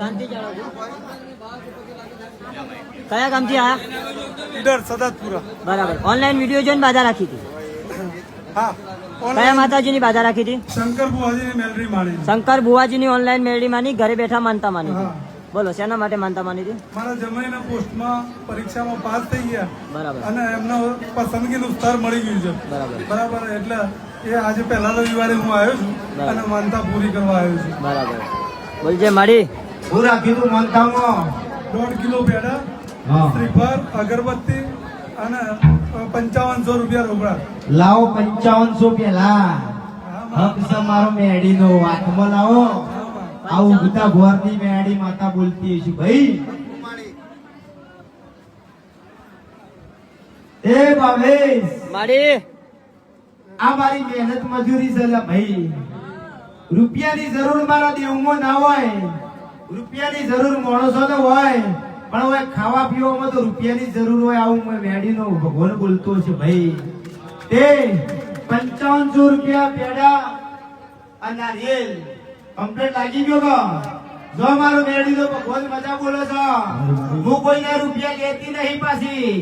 શાંતિ જાળવજો. કયા ગામથી આયા? ઈડર સદાતપુરા. બરાબર. ઓનલાઈન વિડીયો જોઈને બાધા રાખી હતી. હા. કયા માતાજીની બાધા રાખી હતી? શંકર બુવાજીની મેલરી માણી. શંકર બુવાજીની ઓનલાઈન મેળવી માની, ઘરે બેઠા માનતા માની હતી. બોલો શેના માટે માનતા માની હતી? મારા જમાઈના પોસ્ટમાં પરીક્ષામાં પાસ થઈ ગયા. બરાબર. અને એમના પસંદગીનું સ્થળ મળી ગયું છે. બરાબર. બરાબર. એટલે એ આજે પહેલા રવિવારે હું આવ્યો છું અને માનતા પૂરી કરવા આવ્યો છું. બરાબર. બોલજે માડી. હું રાખ્યું તું માનતામાં 1.5 કિલો પેડા, શ્રીફળ, અગરબત્તી અને 5500 રૂપિયા રોકડા. લાવો 5500 પેલા હક છે મારો મેડી નો હાથમાં લાવો. આવું ગુતા ભોરની મેડી માતા બોલતી હશે ભાઈ. એ ભાવેશ માડી. આ મારી મહેનત મજૂરી છે ભાઈ. રૂપિયાની જરૂર મારા દેવમાં ના હોય, રૂપિયાની જરૂર માણસોને હોય, પણ હવે ખાવા પીવામાં તો રૂપિયાની જરૂર હોય. આવું મેડીનો ભગવાન બોલતો છે ભાઈ. તે 5500 રૂપિયા પેડા અને નારિયેલ કમ્પ્લેટ લાગી ગયો કો. જો મારો મેડીનો ભગવાન મજા બોલે છે. હું કોઈના રૂપિયા લેતી નહીં પાછી.